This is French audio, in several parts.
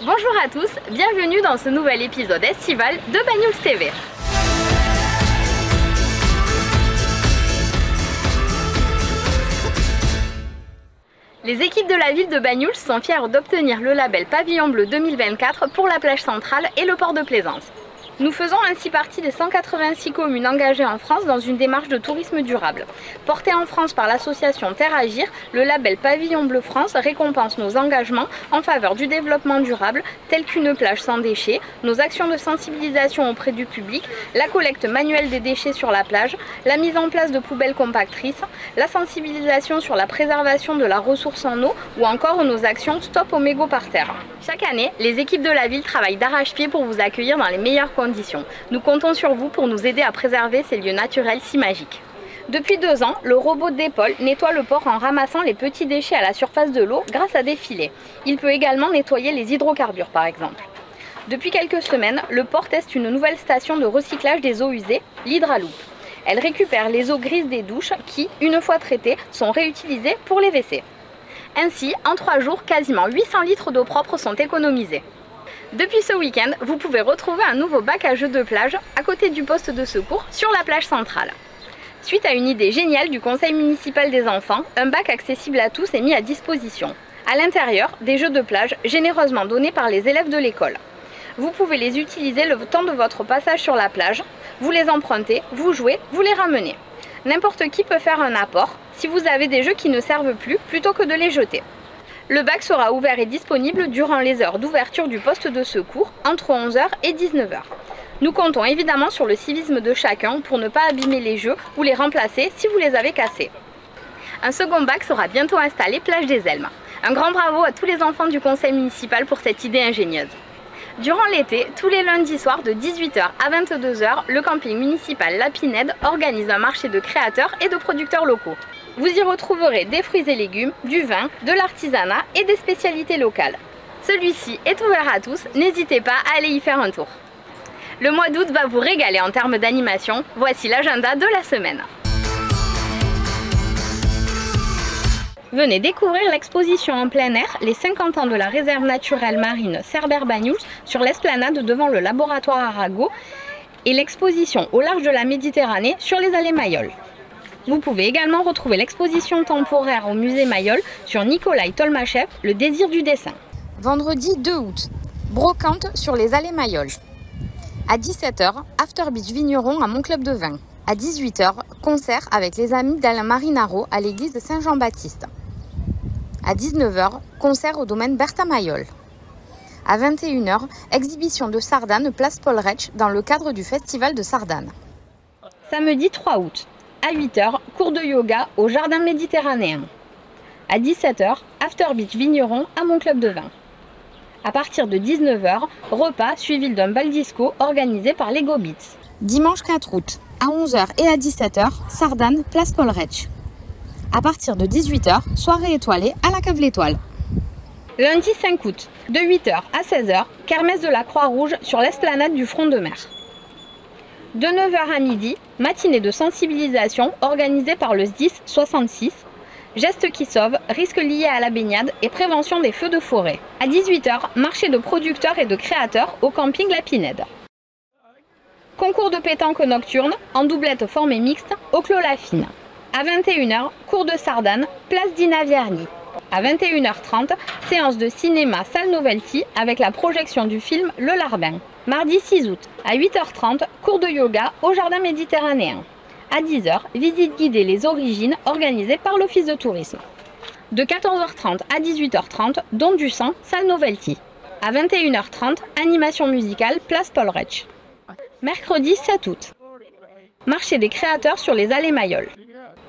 Bonjour à tous, bienvenue dans ce nouvel épisode estival de Banyuls TV. Les équipes de la ville de Banyuls sont fières d'obtenir le label Pavillon Bleu 2024 pour la plage centrale et le port de Plaisance. Nous faisons ainsi partie des 186 communes engagées en France dans une démarche de tourisme durable. Porté en France par l'association Terre Agir, le label Pavillon Bleu France récompense nos engagements en faveur du développement durable, tels qu'une plage sans déchets, nos actions de sensibilisation auprès du public, la collecte manuelle des déchets sur la plage, la mise en place de poubelles compactrices, la sensibilisation sur la préservation de la ressource en eau ou encore nos actions Stop aux mégots par terre. Chaque année, les équipes de la ville travaillent d'arrache-pied pour vous accueillir dans les meilleures conditions. Nous comptons sur vous pour nous aider à préserver ces lieux naturels si magiques. Depuis 2 ans, le robot d'épaule nettoie le port en ramassant les petits déchets à la surface de l'eau grâce à des filets. Il peut également nettoyer les hydrocarbures par exemple. Depuis quelques semaines, le port teste une nouvelle station de recyclage des eaux usées, l'Hydraloop. Elle récupère les eaux grises des douches qui, une fois traitées, sont réutilisées pour les WC. Ainsi, en 3 jours, quasiment 800 litres d'eau propre sont économisés. Depuis ce week-end, vous pouvez retrouver un nouveau bac à jeux de plage à côté du poste de secours sur la plage centrale. Suite à une idée géniale du conseil municipal des enfants, un bac accessible à tous est mis à disposition. À l'intérieur, des jeux de plage généreusement donnés par les élèves de l'école. Vous pouvez les utiliser le temps de votre passage sur la plage, vous les empruntez, vous jouez, vous les ramenez. N'importe qui peut faire un apport si vous avez des jeux qui ne servent plus plutôt que de les jeter. Le bac sera ouvert et disponible durant les heures d'ouverture du poste de secours entre 11 h et 19 h. Nous comptons évidemment sur le civisme de chacun pour ne pas abîmer les jeux ou les remplacer si vous les avez cassés. Un second bac sera bientôt installé plage des Elmes. Un grand bravo à tous les enfants du conseil municipal pour cette idée ingénieuse. Durant l'été, tous les lundis soirs de 18 h à 22 h, le camping municipal La Pinède organise un marché de créateurs et de producteurs locaux. Vous y retrouverez des fruits et légumes, du vin, de l'artisanat et des spécialités locales. Celui-ci est ouvert à tous, n'hésitez pas à aller y faire un tour. Le mois d'août va vous régaler en termes d'animation, voici l'agenda de la semaine. Venez découvrir l'exposition en plein air, les 50 ans de la réserve naturelle marine Cerbère-Banyuls sur l'esplanade devant le laboratoire Arago et l'exposition au large de la Méditerranée sur les allées Mayol. Vous pouvez également retrouver l'exposition temporaire au musée Mayol sur Nikolai Tolmachev, le désir du dessin. Vendredi 2 août, brocante sur les allées Mayol. À 17 h, After Beach Vigneron à mon club de vin. À 18 h, concert avec les amis d'Alain Marinaro à l'église de Saint-Jean-Baptiste. À 19 h, concert au domaine Bertha Mayol. À 21 h, exhibition de Sardane place Paul Rech dans le cadre du festival de Sardane. Samedi 3 août. À 8 h, cours de yoga au jardin méditerranéen. À 17 h, After Beach Vigneron à mon club de vin. À partir de 19 h, repas suivi d'un bal disco organisé par les Go Beats. Dimanche 4 août, à 11 h et à 17 h, Sardane, place Paul Rech. À partir de 18 h, soirée étoilée à la Cave l'Étoile. Lundi 5 août, de 8 h à 16 h, kermesse de la Croix-Rouge sur l'esplanade du Front de Mer. De 9 h à midi, matinée de sensibilisation organisée par le SDIS 66, gestes qui sauvent, risques liés à la baignade et prévention des feux de forêt. À 18 h, marché de producteurs et de créateurs au camping La Pinède. Concours de pétanque nocturne en doublette formée mixte au Clos Lafine. À 21 h, cours de Sardane, place Dina Vierny. À 21 h 30, séance de cinéma salle Novelty avec la projection du film Le Larbin. Mardi 6 août, à 8 h 30, cours de yoga au jardin méditerranéen. À 10 h, visite guidée Les Origines organisée par l'Office de tourisme. De 14 h 30 à 18 h 30, don du sang, salle Novelty. À 21 h 30, animation musicale, place Paul Rech. Mercredi 7 août, marché des créateurs sur les allées Mayol.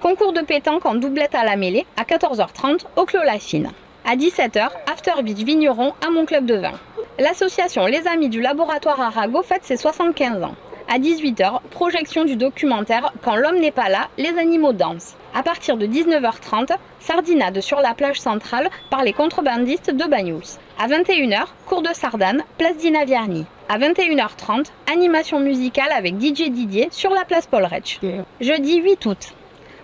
Concours de pétanque en doublette à la mêlée à 14 h 30 au Clos Lafine. À 17 h, After Beach Vigneron à mon club de vin. L'association Les Amis du Laboratoire Arago fête ses 75 ans. À 18 h, projection du documentaire Quand l'homme n'est pas là, les animaux dansent. À partir de 19 h 30, sardinade sur la plage centrale par les contrebandistes de Banyuls. À 21 h, cours de Sardane, place Dina Vierny. À 21 h 30, animation musicale avec DJ Didier sur la place Paul Rech. Jeudi 8 août,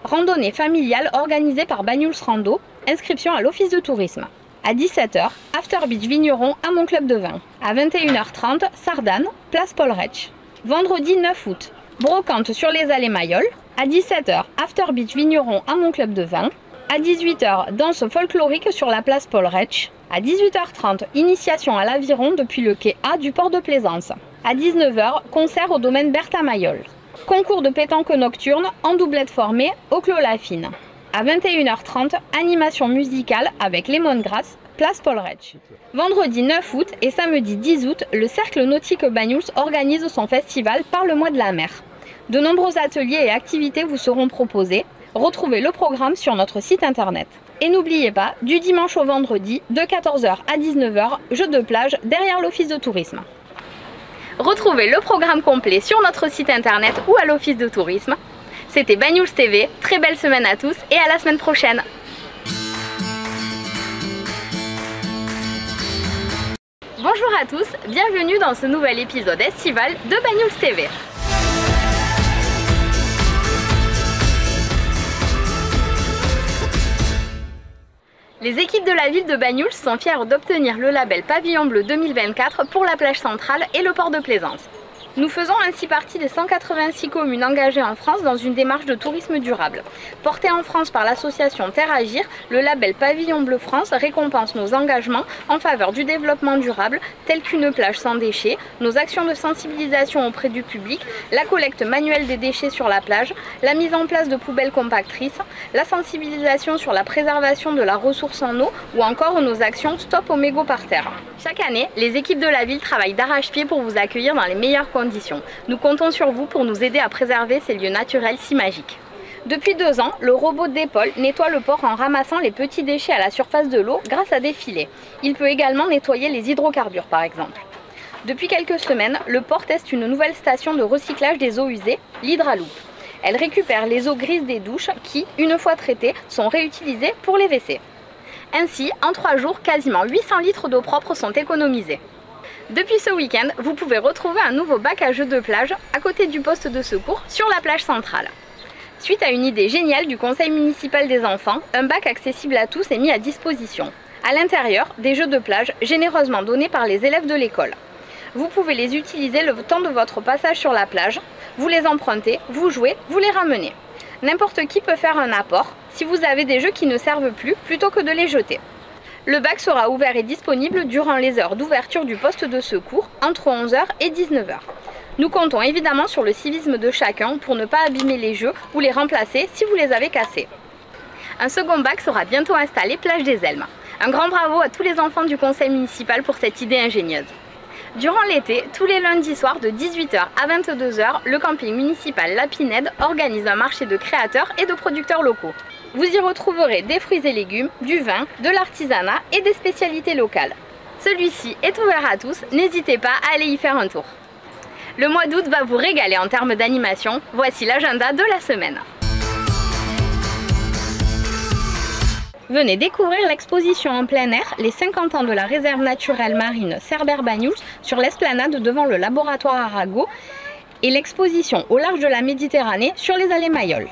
randonnée familiale organisée par Banyuls Rando, inscription à l'Office de tourisme. À 17 h, After Beach Vigneron à mon club de vin. À 21 h 30, Sardanne, place Paul Rech. Vendredi 9 août, brocante sur les allées Mayol. À 17 h, After Beach Vigneron à mon club de vin. À 18 h, danse folklorique sur la place Paul Rech. À 18 h 30, initiation à l'aviron depuis le quai A du port de Plaisance. À 19 h, concert au domaine Bertha Mayol. Concours de pétanque nocturne en doublette formée au Clos Lafine. À 21 h 30, animation musicale avec Lemongrass, place Paul Rech. Vendredi 9 août et samedi 10 août, le Cercle Nautique Banyuls organise son festival par le mois de la mer. De nombreux ateliers et activités vous seront proposés. Retrouvez le programme sur notre site internet. Et n'oubliez pas, du dimanche au vendredi, de 14 h à 19 h, jeux de plage derrière l'office de tourisme. Retrouvez le programme complet sur notre site internet ou à l'office de tourisme. C'était Banyuls TV, très belle semaine à tous et à la semaine prochaine. Bonjour à tous, bienvenue dans ce nouvel épisode estival de Banyuls TV. Les équipes de la ville de Banyuls sont fières d'obtenir le label Pavillon Bleu 2024 pour la plage centrale et le port de Plaisance. Nous faisons ainsi partie des 186 communes engagées en France dans une démarche de tourisme durable. Porté en France par l'association Terre Agir, le label Pavillon Bleu France récompense nos engagements en faveur du développement durable, tels qu'une plage sans déchets, nos actions de sensibilisation auprès du public, la collecte manuelle des déchets sur la plage, la mise en place de poubelles compactrices, la sensibilisation sur la préservation de la ressource en eau ou encore nos actions Stop aux mégots par terre. Chaque année, les équipes de la ville travaillent d'arrache-pied pour vous accueillir dans les meilleures conditions. Nous comptons sur vous pour nous aider à préserver ces lieux naturels si magiques. Depuis 2 ans, le robot d'épaule nettoie le port en ramassant les petits déchets à la surface de l'eau grâce à des filets. Il peut également nettoyer les hydrocarbures par exemple. Depuis quelques semaines, le port teste une nouvelle station de recyclage des eaux usées, l'Hydraloop. Elle récupère les eaux grises des douches qui, une fois traitées, sont réutilisées pour les WC. Ainsi, en 3 jours, quasiment 800 litres d'eau propre sont économisés. Depuis ce week-end, vous pouvez retrouver un nouveau bac à jeux de plage à côté du poste de secours sur la plage centrale. Suite à une idée géniale du conseil municipal des enfants, un bac accessible à tous est mis à disposition. À l'intérieur, des jeux de plage généreusement donnés par les élèves de l'école. Vous pouvez les utiliser le temps de votre passage sur la plage, vous les empruntez, vous jouez, vous les ramenez. N'importe qui peut faire un apport si vous avez des jeux qui ne servent plus plutôt que de les jeter. Le bac sera ouvert et disponible durant les heures d'ouverture du poste de secours entre 11 h et 19 h. Nous comptons évidemment sur le civisme de chacun pour ne pas abîmer les jeux ou les remplacer si vous les avez cassés. Un second bac sera bientôt installé plage des Elmes. Un grand bravo à tous les enfants du conseil municipal pour cette idée ingénieuse. Durant l'été, tous les lundis soirs de 18 h à 22 h, le camping municipal La Pinède organise un marché de créateurs et de producteurs locaux. Vous y retrouverez des fruits et légumes, du vin, de l'artisanat et des spécialités locales. Celui-ci est ouvert à tous, n'hésitez pas à aller y faire un tour. Le mois d'août va vous régaler en termes d'animation, voici l'agenda de la semaine. Venez découvrir l'exposition en plein air, les 50 ans de la réserve naturelle marine Cerbère-Banyuls sur l'esplanade devant le laboratoire Arago et l'exposition au large de la Méditerranée sur les allées Mayol.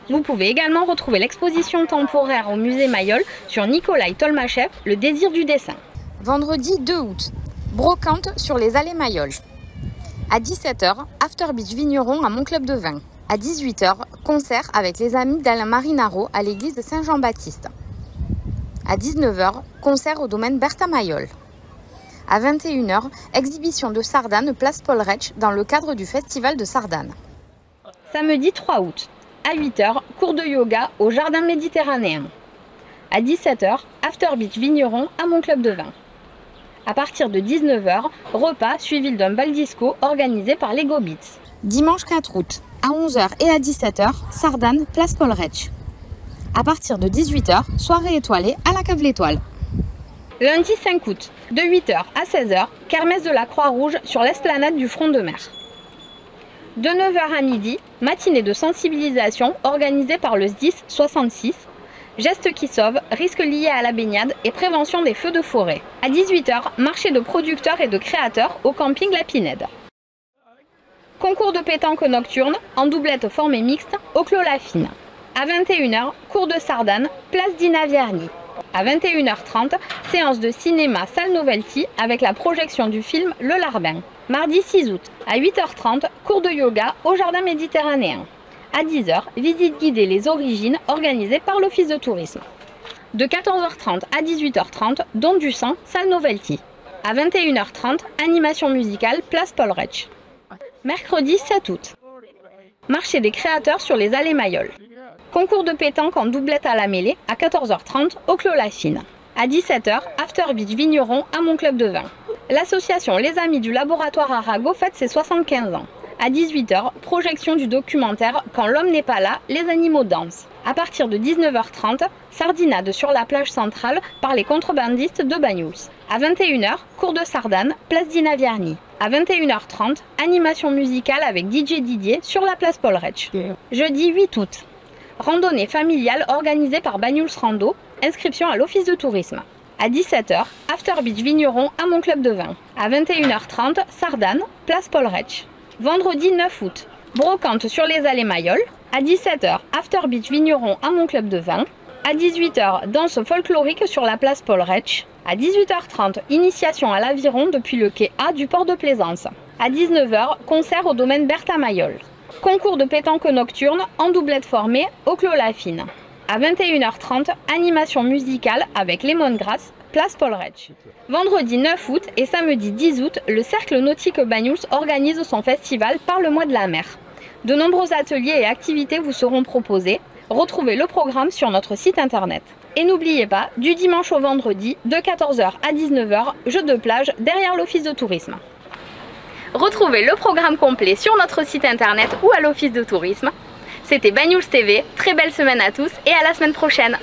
Vous pouvez également retrouver l'exposition temporaire au musée Mayol sur Nikolai Tolmachev, le désir du dessin. Vendredi 2 août, brocante sur les allées Mayol. À 17 h, After Beach Vigneron à mon club de vin. À 18 h, concert avec les amis d'Alain Marinaro à l'église de Saint-Jean-Baptiste. À 19 h, concert au domaine Bertha Mayol. À 21 h, exhibition de Sardanne place Paul Rech dans le cadre du festival de Sardanne. Samedi 3 août. À 8 h, cours de yoga au jardin méditerranéen. À 17 h, After Beach Vigneron à mon club de vin. À partir de 19 h, repas suivi d'un bal disco organisé par les Go Beats. Dimanche 4 août, à 11 h et à 17 h, Sardanne, place Paul Rech. À partir de 18 h, soirée étoilée à la Cave l'Étoile. Lundi 5 août, de 8 h à 16 h, kermesse de la Croix-Rouge sur l'esplanade du front de mer. De 9 h à midi, matinée de sensibilisation organisée par le SDIS 66, gestes qui sauvent, risques liés à la baignade et prévention des feux de forêt. À 18 h, marché de producteurs et de créateurs au camping La Pinède. Concours de pétanque nocturne en doublette formée mixte au Clos Lafine. À 21 h, cours de Sardanne, place Dina Vierny. À 21h30, séance de cinéma salle Novelty avec la projection du film Le Larbin. Mardi 6 août, à 8h30, cours de yoga au jardin méditerranéen. À 10h, visite guidée Les Origines organisée par l'Office de tourisme. De 14h30 à 18h30, don du sang, salle Novelty. À 21h30, animation musicale, place Paul Rech. Mercredi 7 août, marché des créateurs sur les allées Mayol. Concours de pétanque en doublette à la mêlée à 14h30 au Clos Lachine. À 17h, After Beach Vigneron à mon club de vin. L'association Les Amis du Laboratoire Arago fête ses 75 ans. À 18h, projection du documentaire Quand l'homme n'est pas là, les animaux dansent. À partir de 19h30, sardinade sur la plage centrale par les contrebandistes de Banyuls. À 21h, cours de sardane, place Dina Vierny. À 21h30, animation musicale avec DJ Didier sur la place Paul Rech. Jeudi 8 août, randonnée familiale organisée par Banyuls Rando, inscription à l'Office de tourisme. À 17h, After Beach Vigneron à mon club de vin. À 21h30, sardane, place Paul Rech. Vendredi 9 août, brocante sur les allées Mayol. À 17h, After Beach Vigneron à mon club de vin. À 18h, danse folklorique sur la place Paul Rech. À 18h30, initiation à l'aviron depuis le quai A du port de Plaisance. À 19h, concert au domaine Bertha Mayol. Concours de pétanque nocturne en doublette formée au Clos Lafine. À 21h30, animation musicale avec Lemongrass, place Paul Rech. Vendredi 9 août et samedi 10 août, le Cercle Nautique Banyuls organise son festival par le mois de la mer. De nombreux ateliers et activités vous seront proposés. Retrouvez le programme sur notre site internet. Et n'oubliez pas, du dimanche au vendredi, de 14h à 19h, jeux de plage derrière l'Office de tourisme. Retrouvez le programme complet sur notre site internet ou à l'Office de tourisme. C'était Banyuls TV, très belle semaine à tous et à la semaine prochaine.